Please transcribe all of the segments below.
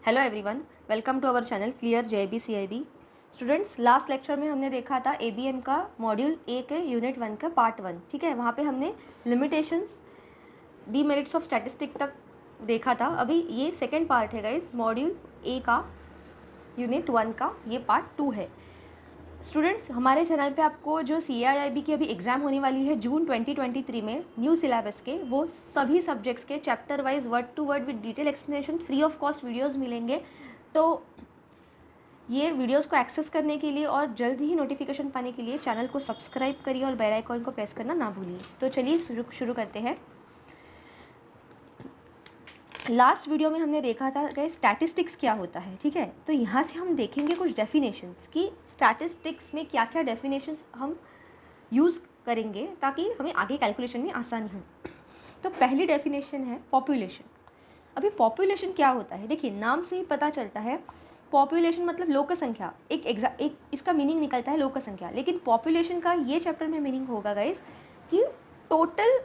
Hello everyone, welcome to our channel clear JIB CIB. Students, last lecture में हमने देखा था एबीएम का मॉड्यूल ए के यूनिट 1 का पार्ट 1। ठीक है, वहाँ पे हमने लिमिटेशंस डीमेरिट्स ऑफ स्टैटिस्टिक तक देखा था। अभी ये सेकेंड पार्ट है गाइस, मॉड्यूल ए का यूनिट 1 का ये पार्ट 2 है। स्टूडेंट्स, हमारे चैनल पे आपको जो CIIB की अभी एग्ज़ाम होने वाली है जून 2023 में न्यू सिलेबस के, वो सभी सब्जेक्ट्स के chapter wise word to word with detail explanation free of cost videos मिलेंगे। तो ये वीडियोस को एक्सेस करने के लिए और जल्द ही नोटिफिकेशन पाने के लिए चैनल को सब्सक्राइब करिए और बेल आइकॉन को प्रेस करना ना भूलिए। तो चलिए शुरू करते हैं। लास्ट वीडियो में हमने देखा था कि स्टैटिस्टिक्स क्या होता है। ठीक है, तो यहाँ से हम देखेंगे कुछ डेफिनेशंस कि स्टैटिस्टिक्स में क्या क्या डेफिनेशंस हम यूज़ करेंगे ताकि हमें आगे कैलकुलेशन में आसानी हो। तो पहली डेफिनेशन है पॉपुलेशन। अभी पॉपुलेशन क्या होता है, देखिए नाम से ही पता चलता है। पॉपुलेशन मतलब लोक संख्या, एक इसका मीनिंग निकलता है लोक संख्या। लेकिन पॉपुलेशन का ये चैप्टर में मीनिंग होगा गाइस कि टोटल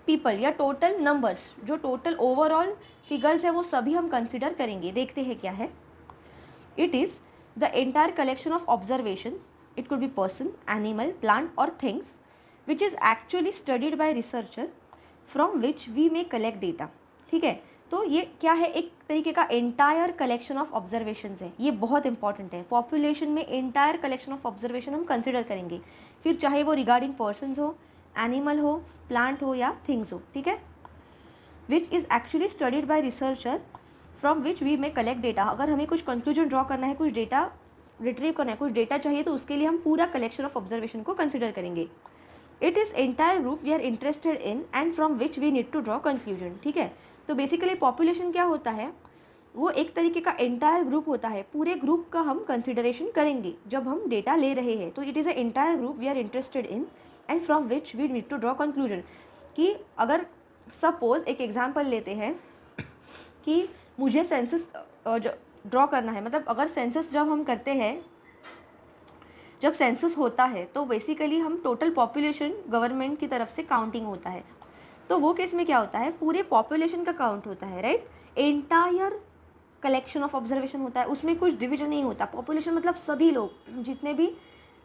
पीपल या टोटल नंबर्स, जो टोटल ओवरऑल फिगर्स है वो सभी हम कंसिडर करेंगे। देखते हैं क्या है। It is the entire collection of observations, it could be person, animal, plant और things which is actually studied by researcher from which we may collect data. ठीक है, तो ये क्या है, एक तरीके का एंटायर कलेक्शन ऑफ ऑब्जर्वेशंस है। ये बहुत इंपॉर्टेंट है। पॉपुलेशन में एंटायर कलेक्शन ऑफ ऑब्जर्वेशन हम कंसिडर करेंगे, फिर चाहे वो रिगार्डिंग पर्सनस हो, एनिमल हो, प्लांट हो या थिंग्स हो। ठीक है, which is actually studied by researcher from which we may collect data. अगर हमें कुछ कंक्लूजन ड्रॉ करना है, कुछ डेटा रिट्रीव करना है, कुछ डेटा चाहिए, तो उसके लिए हम पूरा कलेक्शन ऑफ ऑब्जर्वेशन को कंसिडर करेंगे। It is entire group we are interested in and from which we need to draw conclusion. ठीक है, तो बेसिकली पॉपुलेशन क्या होता है, वो एक तरीके का एंटायर ग्रुप होता है। पूरे ग्रुप का हम कंसिडरेशन करेंगे जब हम डेटा ले रहे हैं। तो it is a entire group we are interested in and from which we need to draw conclusion. कि अगर सपोज एक एग्जांपल लेते हैं कि मुझे सेंसस ड्रॉ करना है, मतलब अगर सेंसस जब हम करते हैं, जब सेंसस होता है तो बेसिकली हम टोटल पॉपुलेशन गवर्नमेंट की तरफ से काउंटिंग होता है। तो वो केस में क्या होता है, पूरे पॉपुलेशन का काउंट होता है, right. Entire collection of observation होता है, उसमें कुछ डिवीजन नहीं होता। पॉपुलेशन मतलब सभी लोग, जितने भी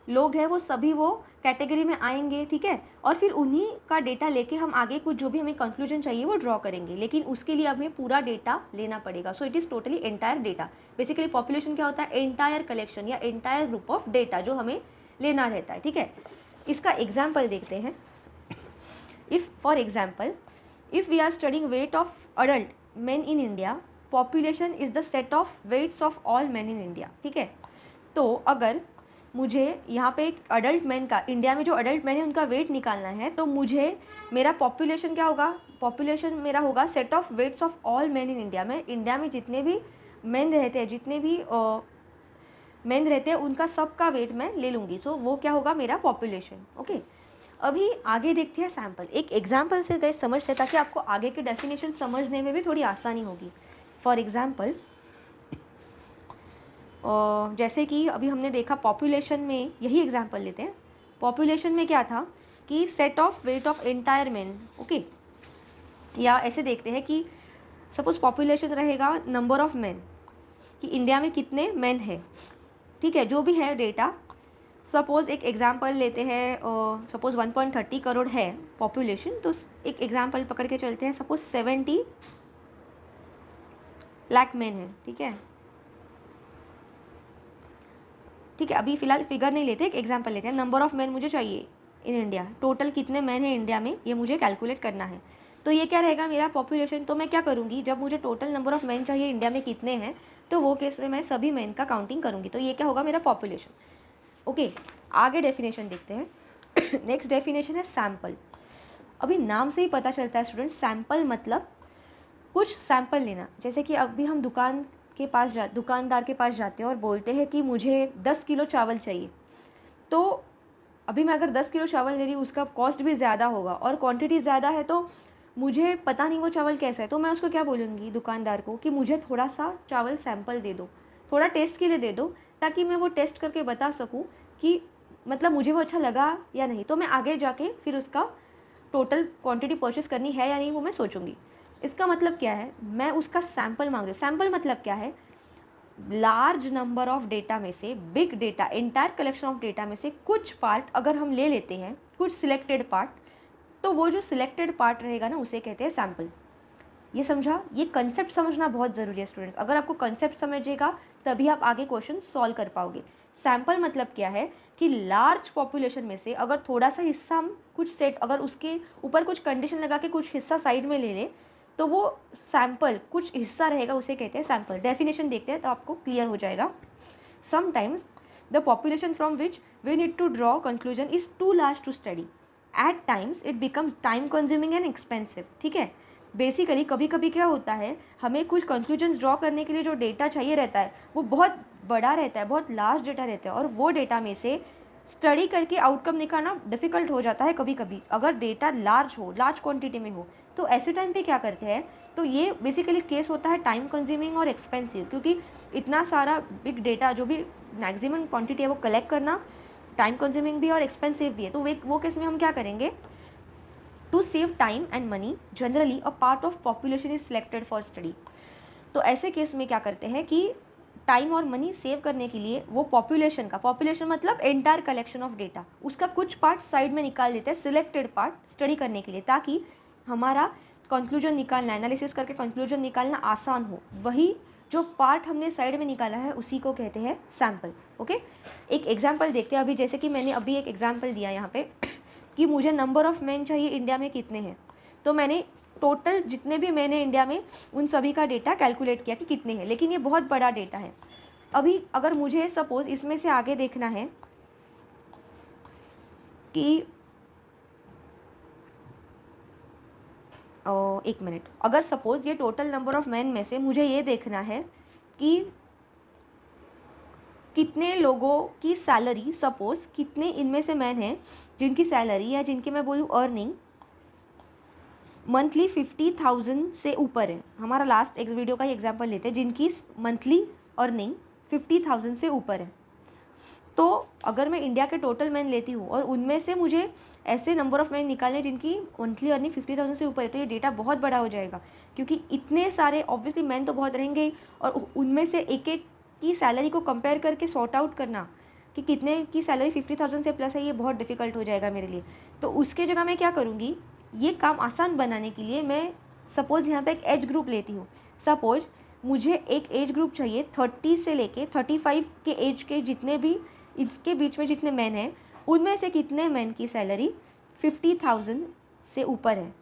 लोग हैं वो सभी वो कैटेगरी में आएंगे। ठीक है, और फिर उन्हीं का डेटा लेके हम आगे कुछ जो भी हमें कंक्लूजन चाहिए वो ड्रॉ करेंगे। लेकिन उसके लिए हमें पूरा डेटा लेना पड़ेगा। So it is totally entire data. Basically population क्या होता है, एंटायर कलेक्शन या एंटायर ग्रुप ऑफ डेटा जो हमें लेना रहता है। ठीक है, इसका एग्जाम्पल देखते हैं। If for example, if we are studying weight of adult men in India, population is the set of weights of all men in India. ठीक है, तो अगर मुझे यहाँ पे एक अडल्ट मैन का, इंडिया में जो अडल्ट मैन है उनका वेट निकालना है, तो मुझे मेरा पॉपुलेशन क्या होगा, पॉपुलेशन मेरा होगा set of weights of all man in India. मैं इंडिया में जितने भी मैन रहते हैं, जितने भी मैन रहते हैं, उनका सबका वेट मैं ले लूँगी। सो वो क्या होगा, मेरा पॉपुलेशन। ओके, अभी आगे देखते हैं सैम्पल। एक एग्जाम्पल से गए समझते हैं ताकि आपको आगे के डेफिनेशन समझने में भी थोड़ी आसानी होगी। फॉर एग्जाम्पल, जैसे कि अभी हमने देखा पॉपुलेशन में, यही एग्जांपल लेते हैं। पॉपुलेशन में क्या था कि set of weight of entire man. Okay, या ऐसे देखते हैं कि सपोज पॉपुलेशन रहेगा नंबर ऑफ मैन, कि इंडिया में कितने मैन हैं। ठीक है, जो भी है डेटा, सपोज एक एग्जांपल लेते हैं, सपोज 1.30 करोड़ है पॉपुलेशन, तो एक एग्जांपल पकड़ के चलते हैं। सपोज 70 लाख मैन है। ठीक है, ठीक है, अभी फिलहाल फिगर नहीं लेते, एक एग्जांपल लेते हैं। नंबर ऑफ मैन मुझे चाहिए इन इंडिया, टोटल कितने मैन हैं इंडिया में, ये मुझे कैलकुलेट करना है। तो ये क्या रहेगा, मेरा पॉपुलेशन। तो मैं क्या करूँगी, जब मुझे टोटल नंबर ऑफ मैन चाहिए इंडिया में कितने हैं, तो वो केस में मैं सभी मैन का काउंटिंग करूँगी। तो ये क्या होगा, मेरा पॉपुलेशन। ओके, आगे डेफिनेशन देखते हैं। नेक्स्ट डेफिनेशन है सैम्पल। अभी नाम से ही पता चलता है स्टूडेंट, सैम्पल मतलब कुछ सैम्पल लेना। जैसे कि अभी हम दुकानदार के पास जाते हैं और बोलते हैं कि मुझे 10 किलो चावल चाहिए। तो अभी मैं अगर 10 किलो चावल ले रही हूँ, उसका कॉस्ट भी ज़्यादा होगा और क्वांटिटी ज़्यादा है, तो मुझे पता नहीं वो चावल कैसा है। तो मैं उसको क्या बोलूँगी, दुकानदार को, कि मुझे थोड़ा सा चावल सैम्पल दे दो, थोड़ा टेस्ट के लिए दे दो, ताकि मैं वो टेस्ट करके बता सकूँ कि मतलब मुझे वो अच्छा लगा या नहीं। तो मैं आगे जाके फिर उसका टोटल क्वांटिटी परचेस करनी है या नहीं वो मैं सोचूंगी। इसका मतलब क्या है, मैं उसका सैम्पल मांग रही हूँ। सैम्पल मतलब क्या है, लार्ज नंबर ऑफ डेटा में से, big data, entire collection of data में से कुछ पार्ट अगर हम ले लेते हैं, कुछ सिलेक्टेड पार्ट, तो वो जो सिलेक्टेड पार्ट रहेगा ना उसे कहते हैं सैम्पल। ये समझा? ये कंसेप्ट समझना बहुत ज़रूरी है स्टूडेंट्स। अगर आपको कंसेप्ट समझेगा तभी आप आगे क्वेश्चन सॉल्व कर पाओगे। सैम्पल मतलब क्या है कि लार्ज पॉपुलेशन में से अगर थोड़ा सा हिस्सा हम कुछ सेट, अगर उसके ऊपर कुछ कंडीशन लगा के कुछ हिस्सा साइड में ले लें तो वो सैम्पल कुछ हिस्सा रहेगा, उसे कहते हैं सैम्पल। डेफिनेशन देखते हैं तो आपको क्लियर हो जाएगा। Sometimes the population from which we need to draw conclusion is too large to study, at times it becomes time consuming and expensive. ठीक है, बेसिकली कभी कभी क्या होता है, हमें कुछ कंक्लूजन्स ड्रॉ करने के लिए जो डेटा चाहिए रहता है वो बहुत बड़ा रहता है, बहुत लार्ज डेटा रहता है, और वो डेटा में से स्टडी करके आउटकम निकालना डिफ़िकल्ट हो जाता है कभी कभी, अगर डेटा लार्ज हो, लार्ज क्वांटिटी में हो। तो ऐसे टाइम पे क्या करते हैं, तो ये बेसिकली केस होता है टाइम कंज्यूमिंग और एक्सपेंसिव, क्योंकि इतना सारा बिग डेटा जो भी मैक्सिमम क्वांटिटी है वो कलेक्ट करना टाइम कंज्यूमिंग भी और एक्सपेंसिव भी है। तो वो केस में हम क्या करेंगे, to save time and money generally a part of population is selected for study. तो ऐसे केस में क्या करते हैं कि टाइम और मनी सेव करने के लिए वो पॉपुलेशन का, पॉपुलेशन मतलब एंटायर कलेक्शन ऑफ डेटा, उसका कुछ पार्ट साइड में निकाल देते हैं, सिलेक्टेड पार्ट स्टडी करने के लिए, ताकि हमारा कंक्लूजन निकालना, एनालिसिस करके कंक्लूजन निकालना आसान हो। वही जो पार्ट हमने साइड में निकाला है उसी को कहते हैं सैम्पल। ओके, एक एग्जाम्पल देखते हैं। अभी जैसे कि मैंने अभी एक एग्जाम्पल दिया यहाँ पे कि मुझे नंबर ऑफ़ मैन चाहिए इंडिया में कितने हैं, तो मैंने टोटल जितने भी मैंने इंडिया में उन सभी का डेटा कैलकुलेट किया कि कितने हैं, लेकिन ये बहुत बड़ा डेटा है। अभी अगर मुझे सपोज़ इसमें से आगे देखना है कि एक मिनट, अगर सपोज़ ये टोटल नंबर ऑफ़ मैन में से मुझे ये देखना है कि कितने लोगों की सैलरी, सपोज़ कितने इनमें से मैन हैं जिनकी सैलरी या जिनकी मैं बोलूँ अर्निंग मंथली 50,000 से ऊपर है। हमारा लास्ट एक वीडियो का ही एग्जांपल लेते हैं, जिनकी मंथली अर्निंग 50,000 से ऊपर है। तो अगर मैं इंडिया के टोटल मैन लेती हूँ और उनमें से मुझे ऐसे नंबर ऑफ़ मैन निकालने जिनकी मंथली अर्निंग 50,000 से ऊपर है, तो ये डेटा बहुत बड़ा हो जाएगा, क्योंकि इतने सारे ऑब्वियसली मैन तो बहुत रहेंगे ही, और उनमें से एक एक की सैलरी को कंपेयर करके सॉर्ट आउट करना कि कितने की सैलरी 50,000 से प्लस है, ये बहुत डिफ़िकल्ट हो जाएगा मेरे लिए। तो उसके जगह मैं क्या करूँगी, ये काम आसान बनाने के लिए मैं सपोज़ यहाँ पे एक एज ग्रुप लेती हूँ। सपोज़ मुझे एक एज ग्रुप चाहिए 30 से लेके 35 के एज के जितने भी इसके बीच में जितने मैन हैं, उनमें से कितने मैन की सैलरी 50,000 से ऊपर है।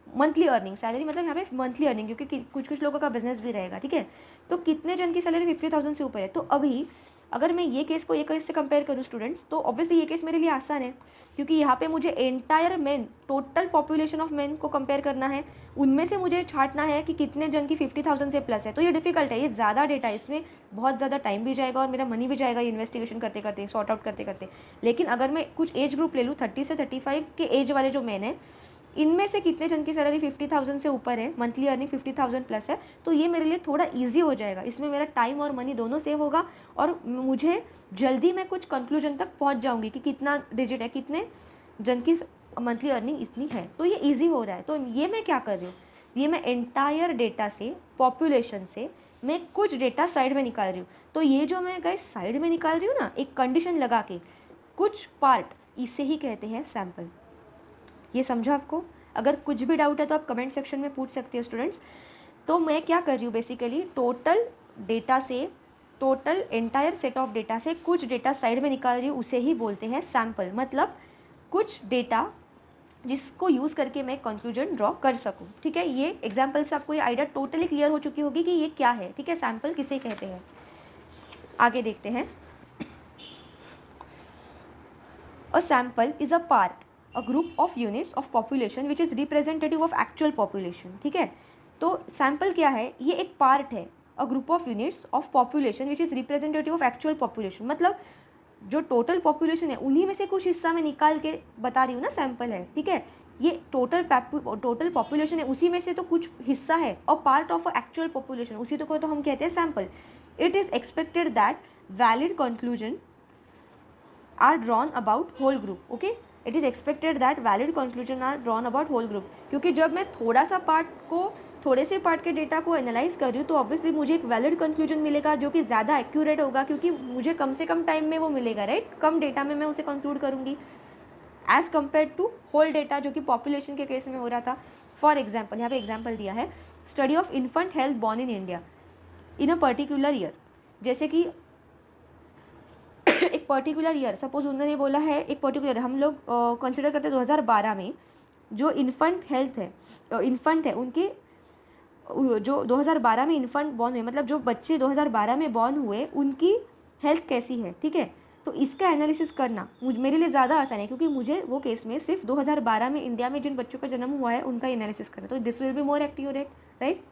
मंथली अर्निंग, सैलरी मतलब यहाँ पे मंथली अर्निंग, क्योंकि कुछ कुछ लोगों का बिजनेस भी रहेगा। ठीक है, तो कितने जन की सैलरी 50,000 से ऊपर है। तो अभी अगर मैं ये केस को ये केस से कंपेयर करूँ स्टूडेंट्स, तो ऑब्वियसली ये केस मेरे लिए आसान है, क्योंकि यहाँ पे मुझे entire man, total population of man को कंपेयर करना है, उनमें से मुझे छांटना है कि कितने जन की 50,000 से प्लस है। तो ये डिफिकल्ट है, ये ज़्यादा डेटा है, इसमें बहुत ज़्यादा टाइम भी जाएगा और मेरा मनी भी जाएगा इन्वेस्टिगेशन करते करते, सॉर्ट आउट करते करते। लेकिन अगर मैं कुछ एज ग्रुप ले लूँ 30 से 35 के एज वाले जो मैन हैं, इनमें से कितने जन की सैलरी 50,000 से ऊपर है, मंथली अर्निंग 50,000 प्लस है, तो ये मेरे लिए थोड़ा इजी हो जाएगा। इसमें मेरा टाइम और मनी दोनों सेव होगा और मुझे जल्दी मैं कुछ कंक्लूजन तक पहुंच जाऊंगी कि कितना डिजिट है, कितने जन की मंथली अर्निंग इतनी है। तो ये इजी हो रहा है। तो ये मैं क्या कर रही हूँ, ये मैं एंटायर डेटा से, पॉपुलेशन से मैं कुछ डेटा साइड में निकाल रही हूँ। तो ये जो मैं गाइस साइड में निकाल रही हूँ ना, एक कंडीशन लगा के कुछ पार्ट, इसे ही कहते हैं सैम्पल। ये समझा आपको? अगर कुछ भी डाउट है तो आप कमेंट सेक्शन में पूछ सकते हो स्टूडेंट्स। तो मैं क्या कर रही हूँ, बेसिकली टोटल डेटा से, total entire set of data से कुछ डेटा साइड में निकाल रही हूँ, उसे ही बोलते हैं सैम्पल। मतलब कुछ डेटा जिसको यूज़ करके मैं कंक्लूजन ड्रॉ कर सकूँ। ठीक है, ये एग्जाम्पल से आपको ये आइडिया टोटली क्लियर हो चुकी होगी कि ये क्या है। ठीक है, सैम्पल किसे कहते हैं। आगे देखते हैं। A sample is a part, a group of units of population which is representative of actual population। ठीक है, तो सैम्पल क्या है, ये एक पार्ट है, a group of units of population which is representative of actual population। मतलब जो टोटल पॉपुलेशन है उन्हीं में से कुछ हिस्सा में निकाल के बता रही हूँ ना, सैम्पल है। ठीक है, ये टोटल पॉपुलेशन है, उसी में से तो कुछ हिस्सा है, और पार्ट ऑफ एक्चुअल पॉपुलेशन, उसी तो को तो हम कहते हैं sample. It is expected that valid conclusion are drawn about whole group. Okay, it is expected that valid conclusion are drawn about whole group, क्योंकि जब मैं थोड़े से पार्ट के डेटा को एनालाइज कर रही हूँ तो ऑब्वियसली मुझे एक वैलिड कंक्लूजन मिलेगा जो कि ज़्यादा एक्यूरेट होगा, क्योंकि मुझे कम से कम टाइम में वो मिलेगा, राइट, कम डेटा में मैं उसे कंक्लूड करूँगी as compare to whole data जो कि पॉपुलेशन के केस में हो रहा था। फॉर एग्जाम्पल, यहाँ पे एग्जाम्पल दिया है, study of infant health born in India in a particular year, जैसे कि एक पर्टिकुलर ईयर, सपोज उन्होंने बोला है एक पर्टिकुलर, हम लोग कंसिडर करते हैं 2012 में जो इन्फेंट है उनके जो 2012 में इन्फेंट बॉर्न हुए, मतलब जो बच्चे 2012 में बॉर्न हुए उनकी हेल्थ कैसी है, ठीक है। तो इसका एनालिसिस करना मेरे लिए ज़्यादा आसान है, क्योंकि मुझे वो केस में सिर्फ 2012 में इंडिया में जिन बच्चों का जन्म हुआ है उनका एनालिसिस करना, तो this will be more accurate, right.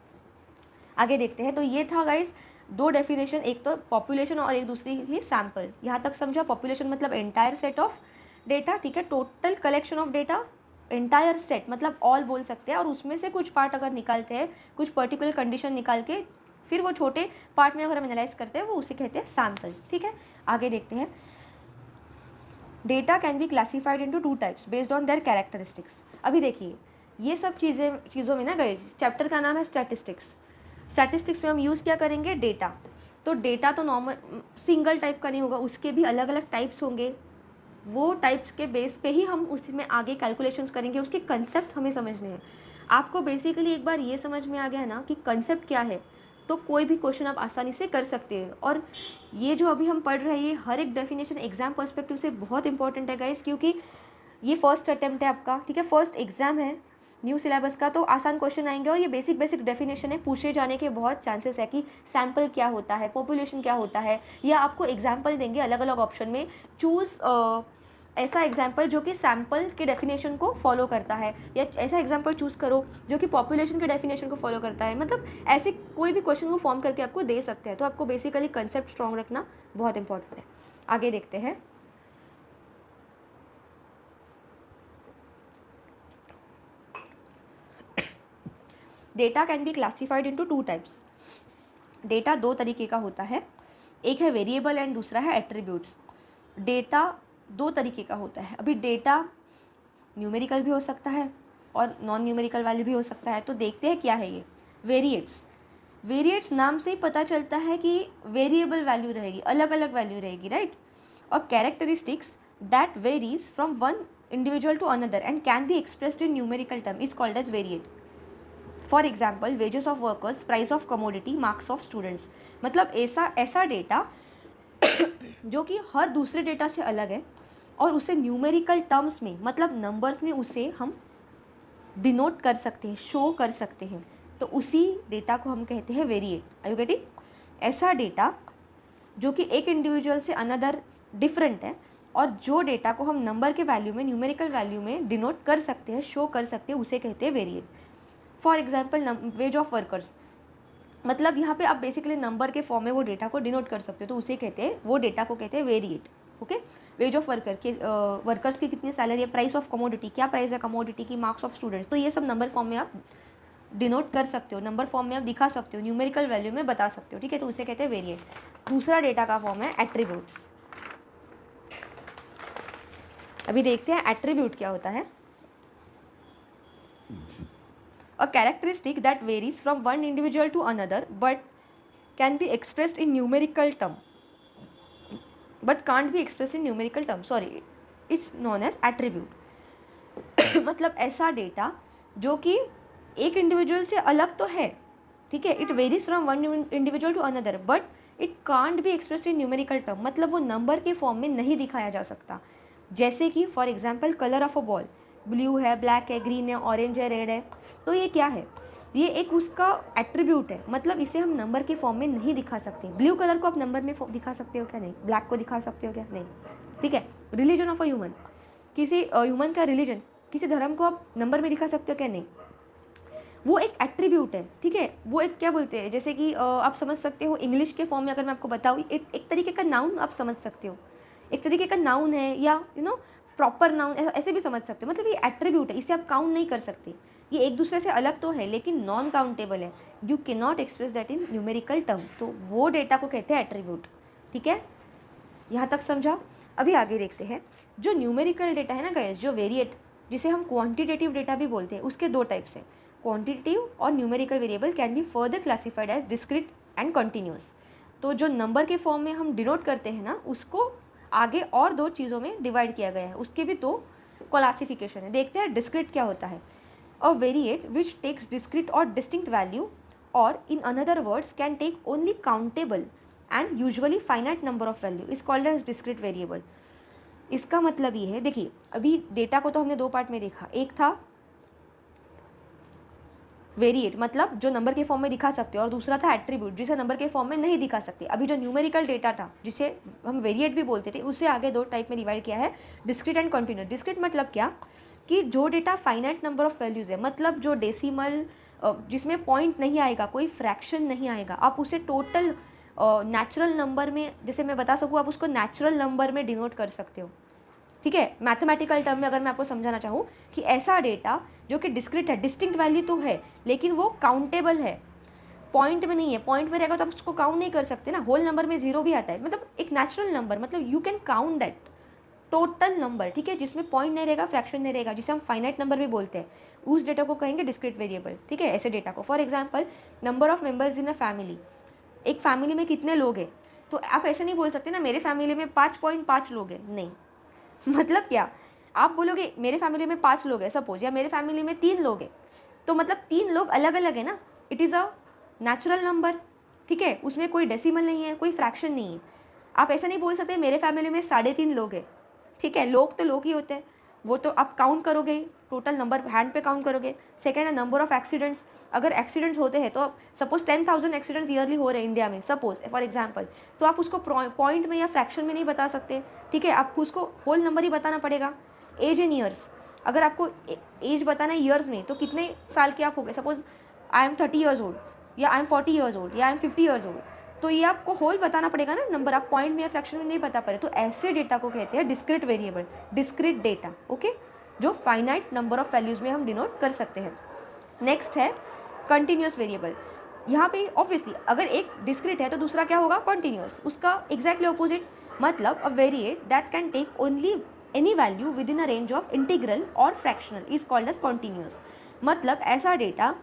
आगे देखते हैं। तो ये था गाइस 2 डेफिनेशन, एक तो पॉपुलेशन और एक दूसरी थी सैम्पल। यहाँ तक समझा? पॉपुलेशन मतलब एंटायर सेट ऑफ डेटा, ठीक है, total collection of data, entire set मतलब ऑल बोल सकते हैं, और उसमें से कुछ पार्ट अगर निकालते हैं, कुछ पर्टिकुलर कंडीशन निकाल के फिर वो छोटे पार्ट में अगर हम एनालाइज करते हैं वो उसे कहते हैं सैम्पल, ठीक है। आगे देखते हैं। Data can be classified into 2 types based on their characteristics. अभी देखिए ये सब चीज़ों में ना गाइस, चैप्टर का नाम है स्टैटिस्टिक्स। स्टैटिस्टिक्स में हम यूज़ क्या करेंगे? डेटा। तो डेटा तो नॉर्मल सिंगल टाइप का नहीं होगा, उसके भी अलग अलग टाइप्स होंगे, वो टाइप्स के बेस पे ही हम उसमें आगे कैलकुलेशंस करेंगे। उसके कंसेप्ट हमें समझने हैं। आपको बेसिकली एक बार ये समझ में आ गया ना कि कंसेप्ट क्या है, तो कोई भी क्वेश्चन आप आसानी से कर सकते हैं। और ये जो अभी हम पढ़ रहे हैं, हर एक डेफिनेशन एग्जाम पर्सपेक्टिव से बहुत इंपॉर्टेंट है गाइस, क्योंकि ये फर्स्ट अटेम्प्ट है आपका, ठीक है, फर्स्ट एग्जाम है न्यू सिलेबस का, तो आसान क्वेश्चन आएंगे और ये बेसिक डेफिनेशन है, पूछे जाने के बहुत चांसेस है कि सैम्पल क्या होता है, पॉपुलेशन क्या होता है, या आपको एग्जाम्पल देंगे अलग अलग ऑप्शन में, चूज़ ऐसा एग्जाम्पल जो कि सैम्पल के डेफिनेशन को फॉलो करता है, या ऐसा एग्जाम्पल चूज़ करो जो कि पॉपुलेशन के डेफिनेशन को फॉलो करता है। मतलब ऐसे कोई भी क्वेश्चन वो फॉर्म करके आपको दे सकते हैं। तो आपको बेसिकली कंसेप्ट स्ट्रॉन्ग रखना बहुत इंपॉर्टेंट है। आगे देखते हैं। Data can be classified into 2 types. Data 2 तरीके का होता है, एक है वेरिएबल एंड दूसरा है एट्रीब्यूट्स। डेटा 2 तरीके का होता है। अभी डेटा न्यूमेरिकल भी हो सकता है और नॉन न्यूमेरिकल वैल्यू भी हो सकता है। तो देखते हैं क्या है ये वेरिएट्स नाम से ही पता चलता है कि वेरिएबल वैल्यू रहेगी, अलग अलग वैल्यू रहेगी, राइट। और characteristics that varies from one individual to another and can be expressed in numerical term is called as variate. For example wages of workers, price of commodity, marks of students. मतलब ऐसा data जो कि हर दूसरे data से अलग है और उसे न्यूमेरिकल टर्म्स में मतलब नंबर्स में उसे हम डिनोट कर सकते हैं, शो कर सकते हैं, तो उसी डेटा को हम कहते हैं वेरिएट। Are you getting? ऐसा डेटा जो कि एक इंडिविजुअल से अनदर डिफरेंट है और जो डेटा को हम नंबर के वैल्यू में, न्यूमेरिकल वैल्यू में डिनोट कर सकते हैं, शो कर सकते हैं, उसे कहते हैं variate. For example ways of workers, मतलब यहाँ पे आप बेसिकली नंबर के फॉर्म में वो डेटा को डिनोट कर सकते हो, तो उसे कहते हैं, वो डेटा को कहते हैं variate. Okay, ways of workers की कितनी सैलरी है, प्राइस ऑफ कमोडिटी, क्या प्राइस है कमोडिटी की, मार्क्स ऑफ स्टूडेंट्स, तो ये सब नंबर फॉर्म में आप डिनोट कर सकते हो, नंबर फॉर्म में आप दिखा सकते हो, न्यूमेरिकल वैल्यू में बता सकते हो, ठीक है, तो उसे कहते हैं वेरिएट। दूसरा डेटा का फॉर्म है एट्रीब्यूट्स। अभी देखते हैं एट्रीब्यूट क्या होता है। A characteristic that varies from one individual to another but can be expressed in numerical term but can't be expressed in numerical term, sorry, it's known as attribute। मतलब ऐसा data जो कि एक इंडिविजुअल से अलग तो है, ठीक है, it varies from one individual to another but it can't be expressed in numerical term, मतलब वो नंबर के फॉर्म में नहीं दिखाया जा सकता। जैसे कि for example colour of a ball, blue है, ब्लैक है, ग्रीन है, ऑरेंज है, रेड है, तो ये क्या है, ये एक उसका एट्रीब्यूट है, मतलब इसे हम नंबर के फॉर्म में नहीं दिखा सकते। ब्लू कलर को आप नंबर में दिखा सकते हो क्या? नहीं। ब्लैक को दिखा सकते हो क्या? नहीं, ठीक है। रिलीजन ऑफ अ ह्यूमन, किसी ह्यूमन का रिलीजन, किसी धर्म को आप नंबर में दिखा सकते हो क्या? नहीं, वो एक एट्रीब्यूट है, ठीक है, वो एक क्या बोलते हैं, जैसे कि आप समझ सकते हो इंग्लिश के फॉर्म में अगर मैं आपको बताऊँ, एक तरीके का नाउन आप समझ सकते हो, एक तरीके का नाउन है, या प्रॉपर नाउन ऐसे भी समझ सकते हो, मतलब ये एट्रीब्यूट है, इसे आप काउंट नहीं कर सकते, ये एक दूसरे से अलग तो है लेकिन नॉन काउंटेबल है, you can not express that in numerical term, तो वो डेटा को कहते हैं एट्रीब्यूट, ठीक है, यहाँ तक समझा। अभी आगे देखते हैं, जो न्यूमेरिकल डेटा है ना गाइस, जो वेरिएट, जिसे हम क्वांटिटेटिव डेटा भी बोलते हैं, उसके दो टाइप्स हैं, क्वांटिटेटिव और numerical variable can be further classified as discrete and continuous. तो जो नंबर के फॉर्म में हम डिनोट करते हैं ना, उसको आगे और दो चीज़ों में डिवाइड किया गया है, उसके भी दो क्लासिफिकेशन है। देखते हैं डिस्क्रीट क्या होता है। A variate which takes discrete or distinct value or in other words can take only countable and usually finite number of value is called as discrete variable. इसका मतलब ये है, देखिए अभी डेटा को तो हमने दो पार्ट में देखा, एक था वेरिएट मतलब जो नंबर के फॉर्म में दिखा सकते हो, और दूसरा था एट्रीब्यूट जिसे नंबर के फॉर्म में नहीं दिखा सकते। अभी जो न्यूमेरिकल डेटा था जिसे हम वेरिएट भी बोलते थे, उससे आगे दो टाइप में डिवाइड किया है, डिस्क्रीट एंड कंटिन्यूअस। डिस्क्रीट मतलब क्या कि जो data finite number of values है, मतलब जो डेसिमल जिसमें पॉइंट नहीं आएगा, कोई फ्रैक्शन नहीं आएगा, आप उसे टोटल नेचुरल नंबर में, जैसे मैं बता सकूँ, आप उसको नेचुरल नंबर में डिनोट कर सकते हो। ठीक है, मैथमेटिकल टर्म में अगर मैं आपको समझाना चाहूँ कि ऐसा डेटा जो कि डिस्क्रीट है, डिस्टिंक्ट वैल्यू तो है लेकिन वो काउंटेबल है, पॉइंट में नहीं है। पॉइंट में रहेगा तो आप उसको काउंट नहीं कर सकते ना, होल नंबर में जीरो भी आता है, मतलब एक नेचुरल नंबर, मतलब you can count that total number. ठीक है, जिसमें पॉइंट नहीं रहेगा, फ्रैक्शन नहीं रहेगा, जिसे हम फाइनाइट नंबर भी बोलते हैं, उस डेटा को कहेंगे डिस्क्रीट वेरिएबल। ठीक है, ऐसे डेटा को, for example number of members in a family, एक फैमिली में कितने लोग हैं, तो आप ऐसे नहीं बोल सकते ना मेरे फैमिली में 5.5 लोग हैं, नहीं। मतलब क्या, आप बोलोगे मेरे फैमिली में 5 लोग हैं सपोज, या मेरे फैमिली में 3 लोग हैं, तो मतलब 3 लोग अलग अलग है ना, it is a natural number. ठीक है, उसमें कोई डेसिमल नहीं है, कोई फ्रैक्शन नहीं है। आप ऐसा नहीं बोल सकते मेरे फैमिली में 3.5 लोग हैं। ठीक है, लोग तो लोग ही होते हैं, वो तो आप काउंट करोगे, टोटल नंबर हैंड पे काउंट करोगे। सेकेंड है नंबर ऑफ एक्सीडेंट्स, अगर एक्सीडेंट्स होते हैं तो सपोज 10,000 एक्सीडेंट्स ईयरली हो रहे हैं इंडिया में सपोज फॉर एग्जांपल, तो आप उसको पॉइंट में या फ्रैक्शन में नहीं बता सकते। ठीक है, आपको उसको होल नंबर ही बताना पड़ेगा। एज इन ईयर्स, अगर आपको एज बताना है ईयर्स में, तो कितने साल के आप हो गए, suppose I am 30 years old, या आई एम 40 ईयर्स ओल्ड, या आई एम 50 ईयर्स ओल्ड, तो ये आपको होल बताना पड़ेगा ना नंबर, आप पॉइंट में या फ्रैक्शन में नहीं बता पा रहे। तो ऐसे डेटा को कहते हैं discrete variable, discrete data. Okay, जो फाइनाइट नंबर ऑफ वैल्यूज़ में हम डिनोट कर सकते हैं। नेक्स्ट है कंटिन्यूअस वेरिएबल। यहाँ पे ऑब्वियसली अगर एक डिस्क्रीट है तो दूसरा क्या होगा, कंटिन्यूअस, उसका एग्जैक्टली ऑपोजिट। मतलब a variate that can take only any value within a range of integral और fractional is called as continuous. मतलब ऐसा डेटा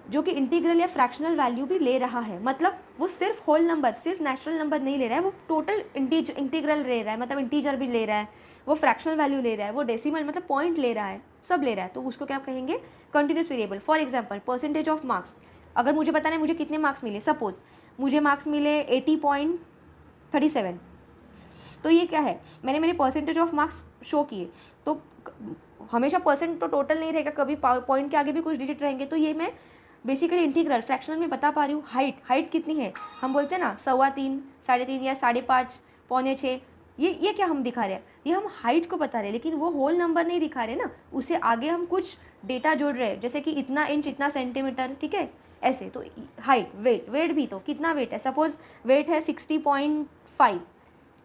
जो कि इंटीग्रल या फ्रैक्शनल वैल्यू भी ले रहा है, मतलब वो सिर्फ होल नंबर, सिर्फ नेचुरल नंबर नहीं ले रहा है, वो टोटल इंटीग्रल ले रहा है, मतलब इंटीजर भी ले रहा है, वो फ्रैक्शनल वैल्यू ले रहा है, वो डेसिमल मतलब पॉइंट ले रहा है, सब ले रहा है, तो उसको क्या कहेंगे, continuous variable. For example percentage of marks, अगर मुझे बताना है मुझे कितने मार्क्स मिले, सपोज मुझे मार्क्स मिले 80.37, तो ये क्या है, मैंने मेरे परसेंटेज ऑफ मार्क्स शो किए, तो हमेशा परसेंट तो टोटल नहीं रहेगा, कभी पॉइंट के आगे भी कुछ डिजिट रहेंगे, तो ये मैं बेसिकली इंटीग्रल फ्रैक्शनल में बता पा रही हूँ। हाइट कितनी है, हम बोलते हैं ना 3.25, 3.5 या 5.5, 5.6, ये क्या हम दिखा रहे हैं, ये हम हाइट को बता रहे हैं, लेकिन वो होल नंबर नहीं दिखा रहे ना, उसे आगे हम कुछ डेटा जोड़ रहे हैं, जैसे कि इतना इंच, इतना सेंटीमीटर। ठीक है, ऐसे। तो हाइट, वेट भी, तो कितना वेट है, सपोज वेट है 60.5,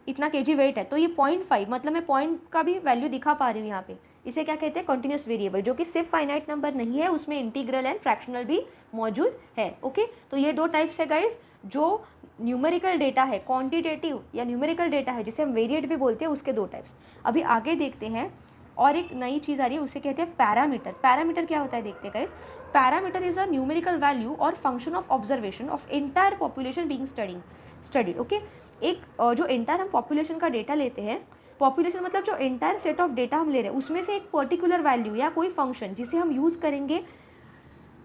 इतना केजी वेट है, तो ये 0.5, मतलब मैं पॉइंट का भी वैल्यू दिखा पा रही हूँ यहाँ पे। इसे क्या कहते हैं, कंटिन्यूस वेरिएबल, जो कि सिर्फ फाइनाइट नंबर नहीं है, उसमें इंटीग्रल एंड फ्रैक्शनल भी मौजूद है। ओके, तो ये दो टाइप्स है गाइस, जो न्यूमेरिकल डेटा है, क्वांटिटेटिव या न्यूमेरिकल डेटा है, जिसे हम वेरिएट भी बोलते हैं, उसके दो टाइप्स। अभी आगे देखते हैं, और एक नई चीज़ आ रही है, उसे कहते हैं पैरामीटर। पैरामीटर क्या होता है देखते हैं guys. Parameter is a numerical value और function of observation of entire population being studied. Okay, एक जो एंटायर हम पॉपुलेशन का डेटा लेते हैं, पॉपुलेशन मतलब जो एंटायर सेट ऑफ डेटा हम ले रहे हैं, उसमें से एक पर्टिकुलर वैल्यू या कोई फंक्शन जिसे हम यूज़ करेंगे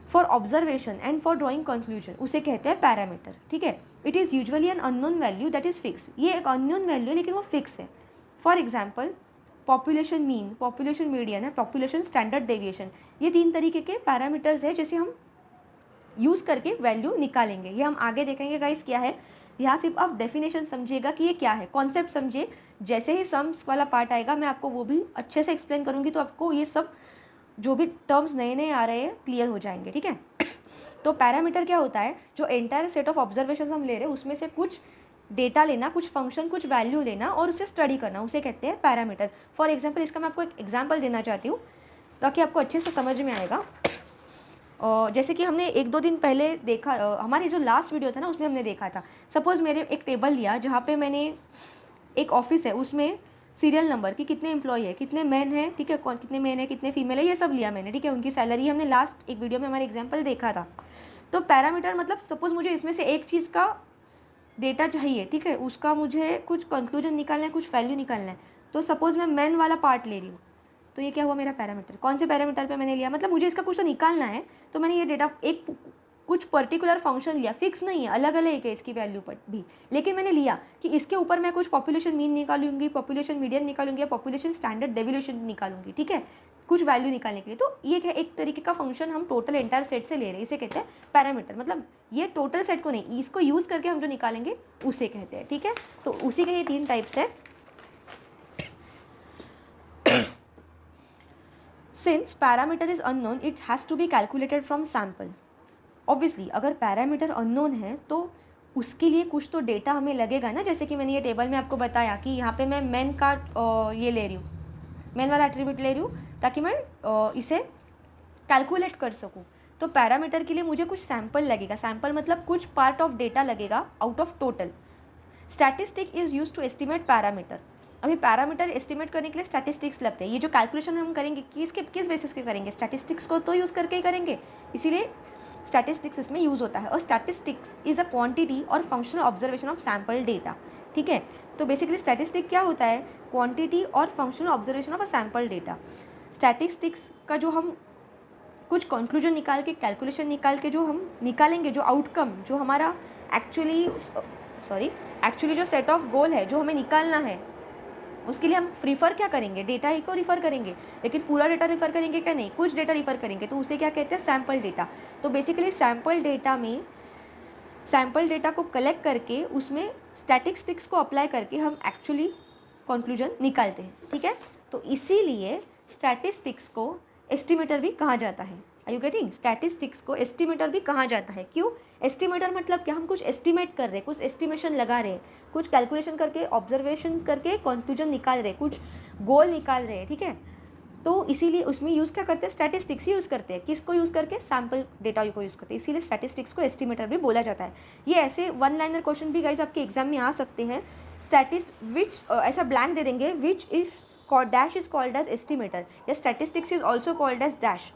for observation and for drawing conclusion, उसे कहते हैं पैरामीटर। ठीक है, it is usually an unknown value that is fix. ये एक अननोन वैल्यू है लेकिन वो फिक्स है। For example population mean, population median है, पॉपुलेशन स्टैंडर्ड डेविएशन, ये 3 तरीके के पैरामीटर्स है जिसे हम यूज़ करके वैल्यू निकालेंगे। ये हम आगे देखेंगे गाइस क्या है। यहाँ सिर्फ आप डेफिनेशन समझिएगा कि ये क्या है, कॉन्सेप्ट समझिए। जैसे ही सम्स वाला पार्ट आएगा मैं आपको वो भी अच्छे से एक्सप्लेन करूँगी, तो आपको ये सब जो भी टर्म्स नए नए आ रहे हैं क्लियर हो जाएंगे। ठीक है, तो पैरामीटर क्या होता है, जो एंटायर सेट ऑफ ऑब्जर्वेशन हम ले रहे हैं उसमें से कुछ डेटा लेना, कुछ फंक्शन, कुछ वैल्यू लेना और उसे स्टडी करना, उसे कहते हैं पैरामीटर। फॉर एग्जाम्पल इसका मैं आपको एक एग्जाम्पल देना चाहती हूँ ताकि आपको अच्छे से समझ में आएगा। जैसे कि हमने 1-2 दिन पहले देखा, हमारी जो लास्ट वीडियो था ना उसमें हमने देखा था, सपोज़ मेरे एक टेबल लिया जहाँ पे मैंने एक ऑफिस है, उसमें सीरियल नंबर कि कितने एम्प्लॉय है, कितने मैन है, ठीक है, कौन कितने मैन है, कितने फीमेल है, ये सब लिया मैंने, ठीक है, उनकी सैलरी हमने लास्ट एक वीडियो में हमारे एग्जाम्पल देखा था। तो पैरामीटर मतलब सपोज मुझे इसमें से एक चीज़ का डेटा चाहिए, ठीक है, उसका मुझे कुछ कंक्लूजन निकालना है, कुछ वैल्यू निकालना है। तो सपोज मैं मैन वाला पार्ट ले रही हूँ, तो ये क्या हुआ मेरा पैरामीटर। कौन से पैरामीटर पे मैंने लिया, मतलब मुझे इसका कुछ तो निकालना है, तो मैंने ये डेटा एक कुछ पर्टिकुलर फंक्शन लिया, फिक्स नहीं है, अलग अलग है इसकी वैल्यू पर भी, लेकिन मैंने लिया कि इसके ऊपर मैं कुछ पॉपुलेशन मीन निकालूंगी, पॉपुलेशन मीडियन निकालूंगी या पॉपुलेशन स्टैंडर्ड डेविएशन निकालूंगी, ठीक है, कुछ वैल्यू निकालने के लिए। तो ये है एक तरीके का फंक्शन हम टोटल एंटायर सेट से ले रहे हैं, इसे कहते हैं पैरामीटर। मतलब ये टोटल सेट को नहीं, इसको यूज़ करके हम जो निकालेंगे उसे कहते हैं, ठीक है। तो उसी के ये 3 टाइप्स है। Since parameter is unknown, it has to be calculated from sample. Obviously, अगर पैरामीटर अननोन है तो उसके लिए कुछ तो डेटा हमें लगेगा ना, जैसे कि मैंने ये टेबल में आपको बताया कि यहाँ पे मैं मैन का ये ले रही हूँ, मैन वाला एट्रीब्यूट ले रही हूँ ताकि मैं इसे कैलकुलेट कर सकूँ। तो पैरामीटर के लिए मुझे कुछ सैम्पल लगेगा, सैम्पल मतलब कुछ पार्ट ऑफ डेटा लगेगा out of total. Statistic is use to estimate parameter. अभी पैरामीटर एस्टिमेट करने के लिए स्टैटिस्टिक्स लगते हैं। ये जो कैलकुलेशन हम करेंगे किस बेसिस पे करेंगे, स्टैटिस्टिक्स को तो यूज़ करके ही करेंगे, इसीलिए स्टैटिस्टिक्स इसमें यूज़ होता है। और स्टैटिस्टिक्स इज़ अ क्वांटिटी और functional observation of sample data, ठीक है। तो बेसिकली स्टैटिस्टिक क्या होता है, क्वांटिटी और functional observation of a sample data. Statistics का जो हम कुछ कंक्लूजन निकाल के, कैलकुलेशन निकाल के जो हम निकालेंगे, जो आउटकम, जो हमारा एक्चुअली जो सेट ऑफ गोल है जो हमें निकालना है, उसके लिए हम रिफ़र क्या करेंगे, डेटा ही को रिफ़र करेंगे। लेकिन पूरा डेटा रिफ़र करेंगे क्या, नहीं, कुछ डेटा रिफ़र करेंगे, तो उसे क्या कहते हैं, सैम्पल डेटा। तो बेसिकली सैम्पल डेटा में सैम्पल डेटा को कलेक्ट करके उसमें स्टैटिस्टिक्स को अप्लाई करके हम एक्चुअली कंक्लूजन निकालते हैं, ठीक है। तो इसीलिए स्टैटिस्टिक्स को एस्टिमेटर भी कहा जाता है। Are you getting? स्टैटिस्टिक्स को एस्टिमेटर भी कहा जाता है। क्यों? एस्टिमेटर मतलब क्या, हम कुछ एस्टिमेट कर रहे हैं, कुछ एस्टिमेशन लगा रहे हैं, कुछ कैलकुलेशन करके, ऑब्जर्वेशन करके कंक्लूजन निकाल रहे हैं, कुछ गोल निकाल रहे हैं, ठीक है। तो इसीलिए उसमें यूज़ क्या करते हैं, स्टैटिस्टिक्स यूज़ करते हैं। किसको यूज़ करके, सैम्पल डेटा को यूज़ करते हैं, इसीलिए स्टैटिस्टिक्स को एस्टिमेटर भी बोला जाता है। ये ऐसे 1 लाइनर क्वेश्चन भी गाइज आपके एग्जाम में आ सकते हैं। ऐसा ब्लैंक दे देंगे, which is dash is called as estimator, या statistics is also called as dash.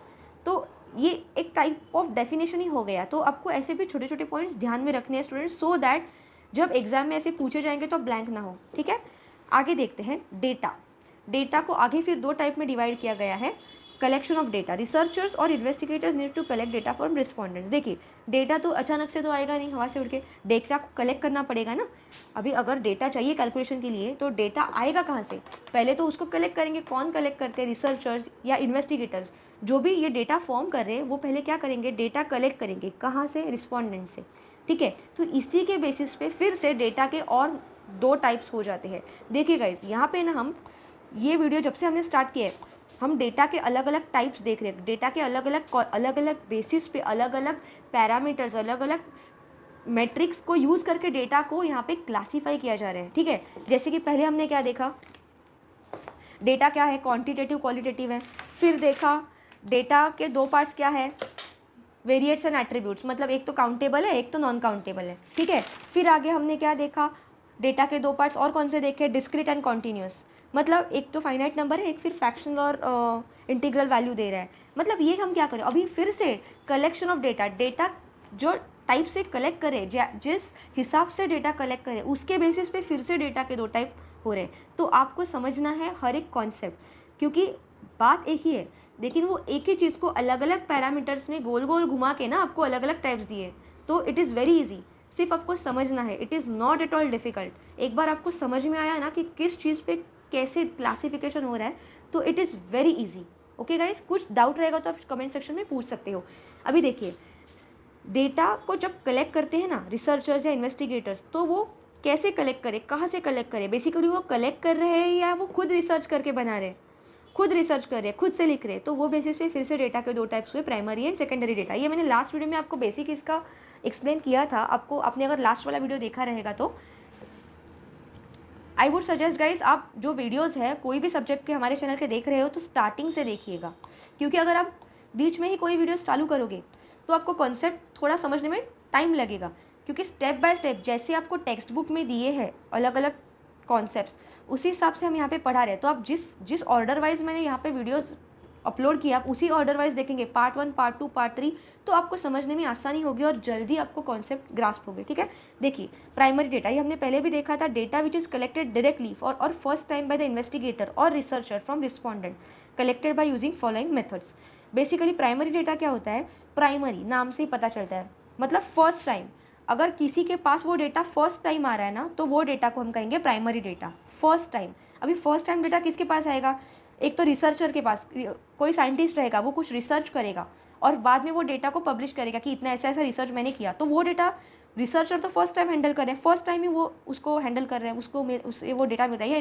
तो ये एक टाइप ऑफ डेफिनेशन ही हो गया। तो आपको ऐसे भी छोटे छोटे पॉइंट्स ध्यान में रखने हैं स्टूडेंट्स, सो दैट जब एग्जाम में ऐसे पूछे जाएंगे तो ब्लैंक ना हो, ठीक है। आगे देखते हैं डेटा। डेटा को आगे फिर 2 टाइप में डिवाइड किया गया है। कलेक्शन ऑफ डेटा, रिसर्चर्स और investigators need to collect data from respondents. देखिए, डेटा तो अचानक से तो आएगा नहीं हवा से उड़ के, डेटा को कलेक्ट करना पड़ेगा ना। अभी अगर डेटा चाहिए कैलकुलेशन के लिए तो डेटा आएगा कहाँ से, पहले तो उसको कलेक्ट करेंगे। कौन कलेक्ट करते हैं, रिसर्चर्स या इन्वेस्टिगेटर्स। जो भी ये डेटा फॉर्म कर रहे हैं वो पहले क्या करेंगे, डेटा कलेक्ट करेंगे। कहाँ से, रिस्पॉन्डेंट से, ठीक है। तो इसी के बेसिस पे फिर से डेटा के और 2 टाइप्स हो जाते हैं। देखिए गाइस, यहाँ पे ना हम ये वीडियो जब से हमने स्टार्ट किया है, हम डेटा के अलग अलग टाइप्स देख रहे हैं। डेटा के अलग अलग बेसिस पे अलग अलग पैरामीटर्स, अलग अलग मैट्रिक्स को यूज़ करके डेटा को यहाँ पे क्लासीफाई किया जा रहा है, ठीक है। जैसे कि पहले हमने क्या देखा, डेटा क्या है, क्वांटिटेटिव क्वालिटेटिव है। फिर देखा डेटा के 2 पार्ट्स क्या है, वेरिएट्स एंड एट्रीब्यूट्स, मतलब एक तो काउंटेबल है, एक तो नॉन काउंटेबल है, ठीक है। फिर आगे हमने क्या देखा, डेटा के 2 पार्ट्स और कौन से देखे, डिस्क्रीट एंड कॉन्टीन्यूअस, मतलब एक तो फाइनाइट नंबर है, एक फिर फ्रैक्शनल और इंटीग्रल वैल्यू दे रहा है। मतलब ये हम क्या करें, अभी फिर से कलेक्शन ऑफ डेटा, डेटा जो टाइप से कलेक्ट करें, जिस हिसाब से डेटा कलेक्ट करें उसके बेसिस पे फिर से डेटा के 2 टाइप हो रहे हैं। तो आपको समझना है हर एक कॉन्सेप्ट, क्योंकि बात एक ही है, लेकिन वो एक ही चीज़ को अलग अलग पैरामीटर्स में गोल गोल घुमा के ना आपको अलग अलग टाइप्स दिए। तो इट इज़ वेरी इजी, सिर्फ आपको समझना है, it is not at all difficult. एक बार आपको समझ में आया ना कि किस चीज़ पे कैसे क्लासिफिकेशन हो रहा है, तो it is very easy. Okay guys, कुछ डाउट रहेगा तो आप कमेंट सेक्शन में पूछ सकते हो। अभी देखिए, डेटा को जब कलेक्ट करते हैं ना रिसर्चर्स या इन्वेस्टिगेटर्स, तो वो कैसे कलेक्ट करें, कहाँ से कलेक्ट करें, बेसिकली वो कलेक्ट कर रहे हैं या वो खुद रिसर्च करके बना रहे हैं, खुद रिसर्च कर रहे हैं, खुद से लिख रहे हैं। तो वो बेसिस पे फिर से डेटा के 2 टाइप्स हुए, प्राइमरी एंड सेकेंडरी डेटा। ये मैंने लास्ट वीडियो में आपको बेसिक इसका एक्सप्लेन किया था। आपको, आपने अगर लास्ट वाला वीडियो देखा रहेगा तो आई वुड सजेस्ट गाइज, आप जो वीडियोस है कोई भी सब्जेक्ट के हमारे चैनल के देख रहे हो तो स्टार्टिंग से देखिएगा, क्योंकि अगर आप बीच में ही कोई वीडियोस चालू करोगे तो आपको कॉन्सेप्ट थोड़ा समझने में टाइम लगेगा। क्योंकि स्टेप बाय स्टेप जैसे आपको टेक्स्ट बुक में दिए हैं अलग अलग कॉन्सेप्ट्स, उसी हिसाब से हम यहाँ पे पढ़ा रहे हैं। तो आप जिस ऑर्डर वाइज मैंने यहाँ पे वीडियोस अपलोड किया, आप उसी ऑर्डर वाइज देखेंगे, पार्ट 1, पार्ट 2, पार्ट 3, तो आपको समझने में आसानी होगी और जल्दी आपको कॉन्सेप्ट ग्रास्प होगे, ठीक है। देखिए प्राइमरी डेटा, ये हमने पहले भी देखा था, data which is collected directly और first time by the investigator और researcher from respondent collected by using following methods. Basically primary data क्या होता है, प्राइमरी नाम से ही पता चलता है, मतलब फर्स्ट टाइम, अगर किसी के पास वो डेटा फर्स्ट टाइम आ रहा है ना, तो वो डेटा को हम कहेंगे प्राइमरी डेटा, फर्स्ट टाइम। अभी फर्स्ट टाइम डेटा किसके पास आएगा, एक तो रिसर्चर के पास, कोई साइंटिस्ट रहेगा, वो कुछ रिसर्च करेगा और बाद में वो डेटा को पब्लिश करेगा कि इतना ऐसा ऐसा रिसर्च मैंने किया, तो वो डेटा रिसर्चर तो फर्स्ट टाइम हैंडल कर रहे हैं, फर्स्ट टाइम ही वो उसको हैंडल कर रहे हैं, उससे वो डेटा मिल रहा है। या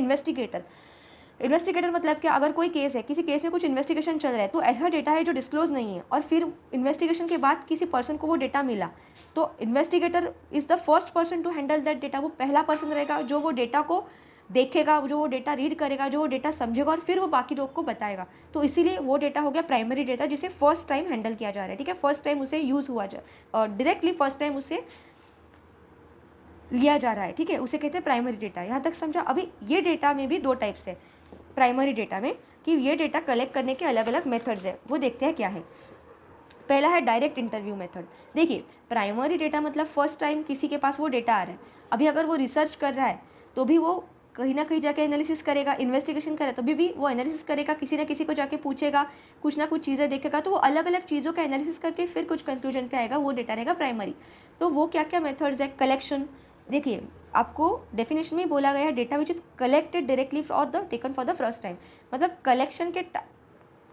इन्वेस्टिगेटर मतलब क्या, अगर कोई केस है, किसी केस में कुछ इन्वेस्टिगेशन चल रहा है, तो ऐसा डेटा है जो डिस्क्लोज नहीं है और फिर इन्वेस्टिगेशन के बाद किसी पर्सन को वो डेटा मिला, तो investigator is the first person to handle that data. वो पहला पर्सन रहेगा जो वो डेटा को देखेगा, जो वो डेटा रीड करेगा, जो वो डेटा समझेगा और फिर वो बाकी लोग को बताएगा। तो इसीलिए वो डेटा हो गया प्राइमरी डेटा, जिसे फर्स्ट टाइम हैंडल किया जा रहा है, ठीक है। फर्स्ट टाइम उसे यूज़ हुआ और डायरेक्टली फर्स्ट टाइम उसे लिया जा रहा है, ठीक है, उसे कहते हैं प्राइमरी डेटा। यहाँ तक समझा। अभी ये डेटा में भी दो टाइप्स है प्राइमरी डेटा में, कि ये डेटा कलेक्ट करने के अलग अलग मेथड्स है, वो देखते हैं क्या है। पहला है डायरेक्ट इंटरव्यू मेथड। देखिए प्राइमरी डेटा मतलब फर्स्ट टाइम किसी के पास वो डेटा आ रहा है, अभी अगर वो रिसर्च कर रहा है तो भी वो कहीं ना कहीं जाके एनालिसिस करेगा, इन्वेस्टिगेशन करे तो भी वो एनालिसिस करेगा, किसी ना किसी को जाके पूछेगा, कुछ ना कुछ चीज़ें देखेगा, तो वो अलग अलग चीज़ों का एनालिसिस करके फिर कुछ कंक्लूजन पे आएगा, वो डेटा रहेगा प्राइमरी। तो वो क्या क्या मेथड्स है, कलेक्शन। देखिए आपको डेफिनेशन में ही बोला गया है, data which is collected directly और the taken for the first time, मतलब कलेक्शन के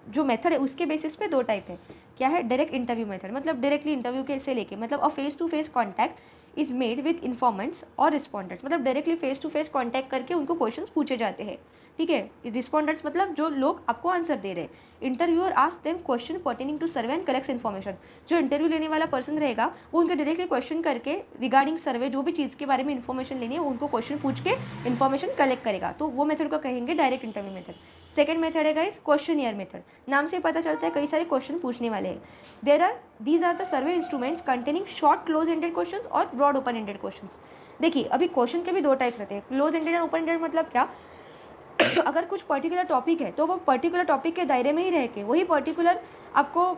जो मेथड है उसके बेसिस पे दो टाइप है। क्या है, डायरेक्ट इंटरव्यू मेथड, मतलब डायरेक्टली इंटरव्यू के से लेके, मतलब a face to face contact is made with informants और रिस्पॉन्डेंट्स, मतलब directly face to face contact करके उनको क्वेश्चंस पूछे जाते हैं, ठीक है। रिस्पॉन्डेंट्स मतलब जो लोग आपको आंसर दे रहे हैं। Interviewer ask them question pertaining to survey and collect information, जो इंटरव्यू लेने वाला पर्सन रहेगा वो उनके डायरेक्टली क्वेश्चन करके रिगार्डिंग सर्वे, जो भी चीज़ के बारे में इन्फॉर्मेशन लेनी है उनको क्वेश्चन पूछ के इन्फॉर्मेशन कलेक्ट करेगा, तो वो मेथड को कहेंगे direct interview method. Second method है गाइस क्वेश्चनियर मेथड, नाम से पता चलता है कई सारे क्वेश्चन पूछने वाले हैं। These are the survey instruments containing short close ended question और ब्रॉड ओपन एंडेड क्वेश्चन। देखिए अभी क्वेश्चन के भी दो टाइप्स रहते हैं, क्लोज एंडेड और ओपन एंडेड। मतलब क्या, अगर कुछ पर्टिकुलर टॉपिक है तो वो पर्टिकुलर टॉपिक के दायरे में ही रह के वही पर्टिकुलर आपको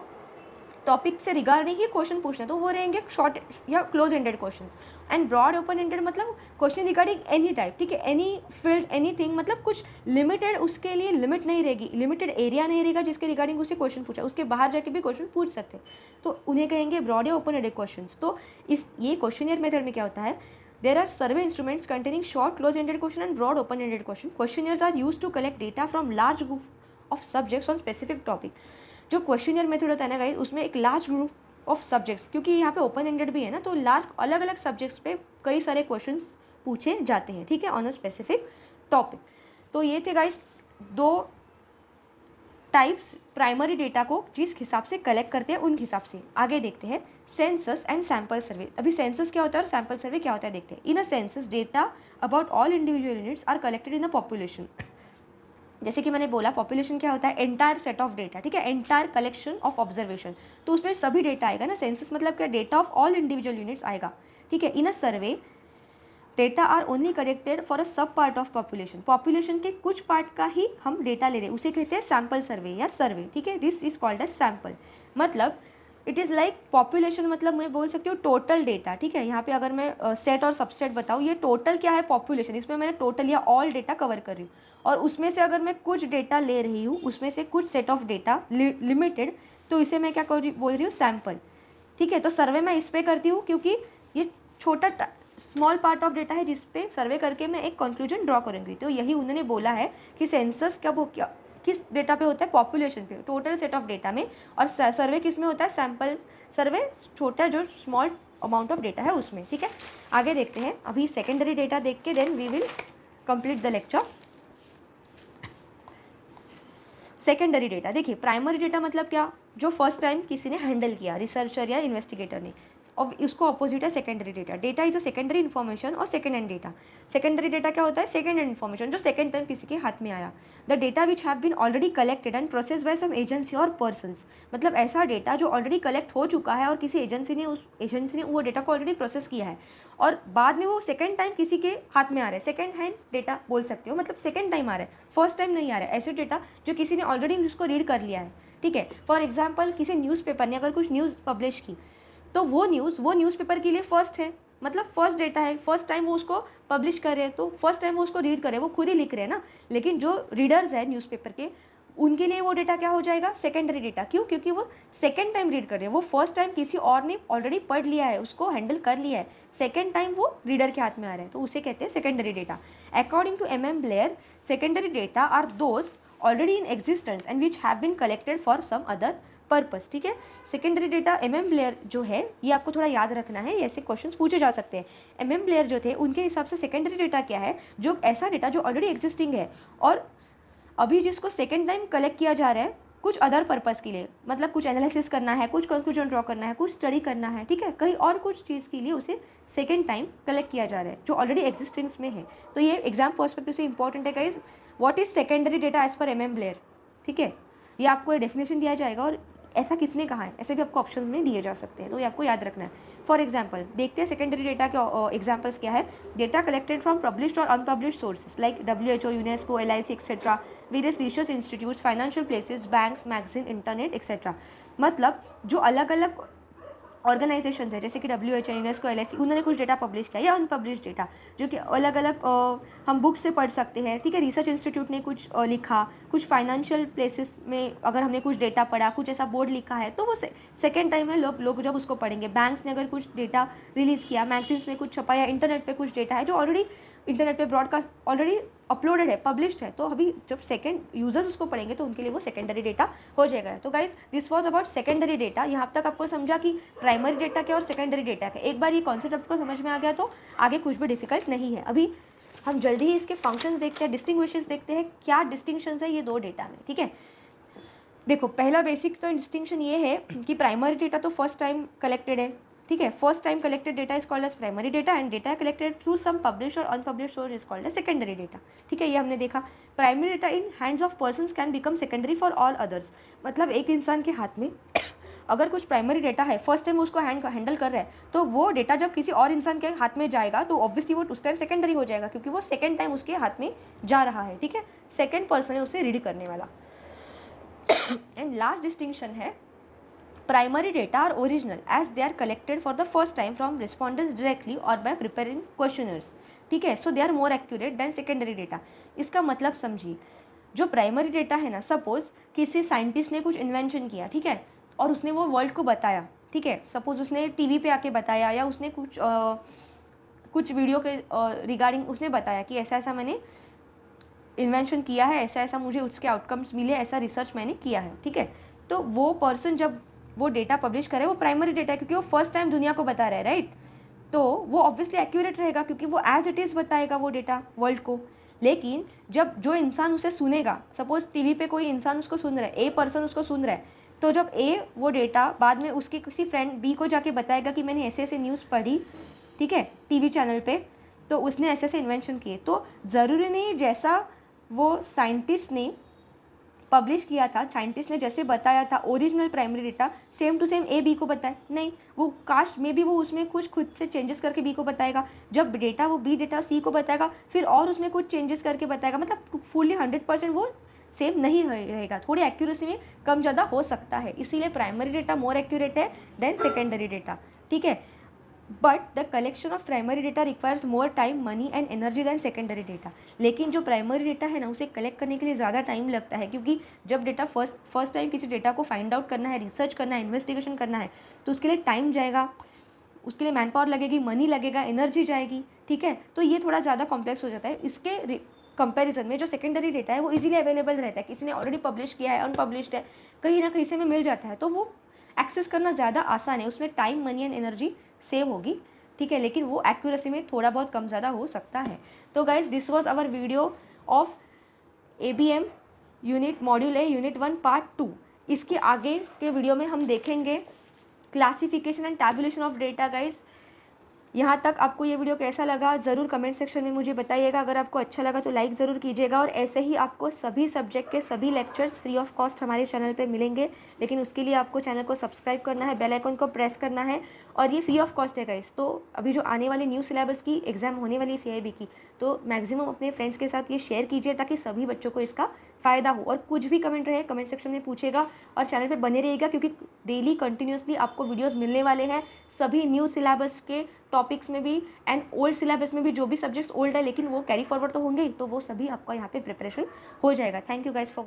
टॉपिक से रिगार्डिंग ही क्वेश्चन पूछना, तो वो रहेंगे शॉर्ट या close ended questions. And broad open ended मतलब क्वेश्चन रिगार्डिंग एनी टाइप, ठीक है, एनी फील्ड एनीथिंग, मतलब कुछ लिमिटेड, उसके लिए लिमिट नहीं रहेगी, लिमिटेड एरिया नहीं रहेगा जिसके रिगार्डिंग उसे क्वेश्चन पूछा, उसके बाहर जाके भी क्वेश्चन पूछ सकते हैं, तो उन्हें कहेंगे ब्रॉड या ओपन एंडेड क्वेश्चन। तो ये क्वेश्चनियर मेथड में क्या होता है, there are survey instruments containing short close-ended question and broad open-ended question. Questionnaires are used to collect data from large group of subjects on specific topic. जो questionnaire method होता है ना गाइस, उसमें एक लार्ज ग्रुप ऑफ सब्जेक्ट्स, क्योंकि यहाँ पे open ended भी है ना, तो लार्ज अलग अलग सब्जेक्ट्स पे कई सारे क्वेश्चंस पूछे जाते हैं, ठीक है, ऑन अ स्पेसिफिक टॉपिक। तो ये थे गाइस दो टाइप्स प्राइमरी डेटा को जिस हिसाब से कलेक्ट करते हैं उन हिसाब से। आगे देखते हैं सेंसस एंड सैम्पल सर्वे। अभी सेंसस क्या होता है और सैम्पल सर्वे क्या होता है देखते हैं। In a census data about all individual units are collected in a population. जैसे कि मैंने बोला पॉपुलेशन क्या होता है, एंटायर सेट ऑफ डेटा, ठीक है, एंटायर कलेक्शन ऑफ ऑब्जर्वेशन, तो उसमें सभी डेटा आएगा ना। सेंसस मतलब क्या, data of all individual units आएगा, ठीक है। In a survey data are only collected for a sub part of population, population के कुछ पार्ट का ही हम डेटा ले रहे हैं, उसे कहते हैं सैम्पल सर्वे या सर्वे, ठीक है। This is called as sample. मतलब इट इज़ लाइक पॉपुलेशन, मतलब मैं बोल सकती हूँ टोटल डेटा, ठीक है। यहाँ पे अगर मैं सेट और सबसेट बताऊँ, ये टोटल क्या है पॉपुलेशन, इसमें मैंने टोटल या ऑल डेटा कवर कर रही हूँ, और उसमें से अगर मैं कुछ डेटा ले रही हूँ, उसमें से कुछ सेट ऑफ डेटा लिमिटेड, तो इसे मैं क्या बोल रही हूँ, सैम्पल, ठीक है। तो सर्वे मैं इस पर करती हूँ क्योंकि ये छोटा स्मॉल पार्ट ऑफ डेटा है जिस पे सर्वे करके मैं एक कंक्लूजन ड्रॉ करूँगी। तो यही उन्होंने बोला है कि सेंसस कब क्या किस डेटा पे होता है, पॉपुलेशन पे, टोटल सेट ऑफ डेटा में, और सर्वे किस में होता है, सैम्पल सर्वे, छोटा जो स्मॉल अमाउंट ऑफ डेटा है उसमें, ठीक है। आगे देखते हैं, अभी सेकेंडरी डेटा देख के then we will complete the lecture. Secondary data देखिए, प्राइमरी डेटा मतलब क्या, जो फर्स्ट टाइम किसी ने हैंडल किया, रिसर्चर या इन्वेस्टिगेटर ने। और उसको अपोजिट है secondary data. Data is a secondary information और second hand data. Secondary data क्या होता है? सेकेंड हैंड इन्फॉर्मेशन जो सेकेंड टाइम किसी के हाथ में आया। The data which have been already collected and process by some agency और पर्सन्स, मतलब ऐसा डेटा जो ऑलरेडी कलेक्ट हो चुका है और किसी एजेंसी ने वो डेटा को ऑलरेडी प्रोसेस किया है और बाद में वो सेकेंड टाइम किसी के हाथ में आ रहा है। सेकेंड हैंड डेटा बोल सकते हो, मतलब सेकेंड टाइम आ रहा है, फर्स्ट टाइम नहीं आ रहा है। ऐसे डेटा जो किसी ने ऑलरेडी उसको रीड कर लिया है, ठीक है। फॉर एग्जाम्पल किसी न्यूज़पेपर ने अगर कुछ न्यूज़ पब्लिश की तो वो न्यूज़पेपर के लिए फर्स्ट है, मतलब फर्स्ट डेटा है, फर्स्ट टाइम वो उसको पब्लिश कर रहे हैं, तो फर्स्ट टाइम वो उसको रीड कर रहे हैं, वो खुद ही लिख रहे हैं ना। लेकिन जो रीडर्स है न्यूज़पेपर के, उनके लिए वो डेटा क्या हो जाएगा? Secondary data. क्यों? क्योंकि वो सेकेंड टाइम रीड कर रहे हैं, वो फर्स्ट टाइम किसी और ने ऑलरेडी पढ़ लिया है, उसको हैंडल कर लिया है, सेकेंड टाइम वो रीडर के हाथ में आ रहा है, तो उसे कहते हैं secondary data. According to MM Blair, secondary data are those already in existence and which have been collected for some other purpose, ठीक है। सेकेंडरी डेटा MM ब्लेयर जो है, ये आपको थोड़ा याद रखना है, ऐसे क्वेश्चंस पूछे जा सकते हैं। MM ब्लेयर जो थे उनके हिसाब से सेकेंडरी डेटा क्या है? जो ऐसा डेटा जो ऑलरेडी एग्जिस्टिंग है और अभी जिसको सेकेंड टाइम कलेक्ट किया जा रहा है कुछ अदर पर्पस के लिए, मतलब कुछ एनालिसिस करना है, कुछ कंक्लूजन ड्रॉ करना है, कुछ स्टडी करना है, ठीक है, कहीं और कुछ चीज़ के लिए उसे सेकेंड टाइम कलेक्ट किया जा रहा है जो ऑलरेडी एग्जिस्टेंस में है। तो ये एग्जाम पर्सपेक्टिव से इंपॉर्टेंट है guys. What is secondary data as per MM Blair, ठीक है, ये आपको डेफिनेशन दिया जाएगा और ऐसा किसने कहा है, ऐसे भी आपको ऑप्शन में दिए जा सकते हैं, तो ये आपको याद रखना है। फॉर एग्जाम्पल देखते हैं सेकेंडरी डेटा के एग्जाम्पल्स क्या है। डेटा कलेक्टेड फ्रॉम पब्लिश्ड और unpublished sources like WHO, UNESCO, LIC etcetera, various research institutes, financial places, banks, magazine, internet etcetera. मतलब जो अलग अलग ऑर्गेनाइजेशन है जैसे कि WHO, यूनेस्को, LIC, उन्होंने कुछ डेटा पब्लिश किया या अनपब्लिश डेटा जो कि अलग अलग हम बुक से पढ़ सकते हैं, ठीक है। रिसर्च इंस्टीट्यूट ने कुछ लिखा, कुछ फाइनेंशियल प्लेसेस में अगर हमने कुछ डेटा पढ़ा, कुछ ऐसा बोर्ड लिखा है तो वो सेकेंड टाइम है लोग जब उसको पढ़ेंगे। बैंक्स ने अगर कुछ डेटा रिलीज़ किया, मैगजीन्स में कुछ छपा या इंटरनेट पे कुछ डेटा है जो ऑलरेडी इंटरनेट पे ब्रॉडकास्ट ऑलरेडी अपलोडेड है, पब्लिश्ड है, तो अभी जब सेकेंड यूजर्स उसको पढ़ेंगे तो उनके लिए वो सेकेंडरी डेटा हो जाएगा। तो guys this was about secondary data. यहाँ तक आपको समझा कि प्राइमरी डेटा क्या और सेकेंडरी डेटा क्या। एक बार ये कॉन्सेप्ट आपको समझ में आ गया तो आगे कुछ भी डिफिकल्ट नहीं है। अभी हम जल्दी ही इसके फंक्शंस देखते हैं, डिस्टिंग्विशेस देखते हैं, क्या डिस्टिंक्शंस है ये दो डेटा में, ठीक है। देखो पहला बेसिक तो डिस्टिंक्शन ये है कि प्राइमरी डेटा तो फर्स्ट टाइम कलेक्टेड है, ठीक है। First time collected data is called as primary data and data collected through some publish और unpublish source is called as secondary data, ठीक है। ये हमने देखा। Primary data in hands of persons can become secondary for all others, मतलब एक इंसान के हाथ में अगर कुछ प्राइमरी डेटा है, फर्स्ट टाइम उसको हैंडल कर रहा है, तो वो डेटा जब किसी और इंसान के हाथ में जाएगा तो ऑब्वियसली वो उस टाइम सेकेंडरी हो जाएगा क्योंकि वो सेकेंड टाइम उसके हाथ में जा रहा है, ठीक है। सेकेंड पर्सन है उसे रीड करने वाला। एंड लास्ट डिस्टिंक्शन है primary data are original as they are collected for the first time from respondents directly और बाय प्रिपेयरिंग क्वेश्चनर्स, ठीक है। So they are more accurate than secondary data. इसका मतलब समझिए, जो प्राइमरी डेटा है ना, सपोज किसी साइंटिस्ट ने कुछ इन्वेंशन किया, ठीक है, और उसने वो वर्ल्ड को बताया, ठीक है। सपोज उसने TV पे आके बताया या उसने कुछ वीडियो के रिगार्डिंग उसने बताया कि ऐसा ऐसा मैंने इन्वेंशन किया है, ऐसा ऐसा मुझे उसके आउटकम्स मिले, ऐसा रिसर्च मैंने किया है, ठीक है। तो वो पर्सन जब वो डेटा पब्लिश करे वो प्राइमरी डेटा है क्योंकि वो फर्स्ट टाइम दुनिया को बता रहा है, राइट। तो वो ऑब्वियसली एक्यूरेट रहेगा क्योंकि वो एज इट इज़ बताएगा वो डेटा वर्ल्ड को। लेकिन जब जो इंसान उसे सुनेगा, सपोज TV पे कोई इंसान उसको सुन रहा है, A पर्सन उसको सुन रहा है, तो जब A वो डेटा बाद में उसके किसी फ्रेंड B को जाके बताएगा कि मैंने ऐसे ऐसे न्यूज़ पढ़ी, ठीक है, TV चैनल पे, तो उसने ऐसे ऐसे इन्वेंशन किए, तो ज़रूरी नहीं जैसा वो साइंटिस्ट ने पब्लिश किया था, साइंटिस्ट ने जैसे बताया था original primary data, same to same A B को बताए, नहीं, वो काश में भी वो उसमें कुछ खुद से चेंजेस करके B को बताएगा। जब डेटा वो B डेटा C को बताएगा फिर और उसमें कुछ चेंजेस करके बताएगा, मतलब फुल्ली 100% वो सेम नहीं रहेगा, थोड़ी एक्यूरेसी में कम ज़्यादा हो सकता है। इसीलिए प्राइमरी डेटा मोर एक्यूरेट है देन सेकेंडरी डेटा, ठीक है। But the collection of primary data requires more time, money and energy than secondary data. लेकिन जो प्राइमरी डेटा है ना, उसे कलेक्ट करने के लिए ज़्यादा टाइम लगता है क्योंकि जब डेटा फर्स्ट टाइम किसी डेटा को फाइंड आउट करना है, रिसर्च करना है, इन्वेस्टिगेशन करना है, तो उसके लिए टाइम जाएगा, उसके लिए मैन पावर लगेगी, मनी लगेगा, एनर्जी जाएगी, ठीक है। तो ये थोड़ा ज़्यादा कॉम्प्लेक्स हो जाता है। इसके कंपैरिजन में जो सेकेंडरी डेटा है वो इजीली अवेलेबल रहता है, किसी ने ऑलरेडी पब्लिश किया है, अनपब्लिश्ड है, कहीं ना कहीं से में मिल जाता है, तो वो एक्सेस करना ज़्यादा आसान है, उसमें time, money and energy save होगी, ठीक है। लेकिन वो एक्यूरेसी में थोड़ा बहुत कम ज़्यादा हो सकता है। तो guys this was our video of ABM unit module A unit 1 part 2। इसके आगे के वीडियो में हम देखेंगे classification and tabulation of data guys. यहाँ तक आपको ये वीडियो कैसा लगा ज़रूर कमेंट सेक्शन में मुझे बताइएगा। अगर आपको अच्छा लगा तो लाइक ज़रूर कीजिएगा, और ऐसे ही आपको सभी सब्जेक्ट के सभी लेक्चर्स फ्री ऑफ कॉस्ट हमारे चैनल पे मिलेंगे। लेकिन उसके लिए आपको चैनल को सब्सक्राइब करना है, बेल आइकन को प्रेस करना है, और ये फ्री ऑफ कॉस्ट है गाइस। तो अभी जो आने वाले न्यू सिलेबस की एग्ज़ाम होने वाली है CIB की, तो मैक्सिमम अपने फ्रेंड्स के साथ ये शेयर कीजिए ताकि सभी बच्चों को इसका फ़ायदा हो। और कुछ भी कमेंट रहे कमेंट सेक्शन में पूछेगा, और चैनल पे बने रहिएगा क्योंकि डेली कंटिन्यूसली आपको वीडियोस मिलने वाले हैं सभी न्यू सिलेबस के टॉपिक्स में भी एंड ओल्ड सिलेबस में भी। जो भी सब्जेक्ट्स ओल्ड है लेकिन वो कैरी फॉरवर्ड तो होंगे ही, तो वो सभी आपका यहाँ पे प्रिपरेशन हो जाएगा। Thank you guys for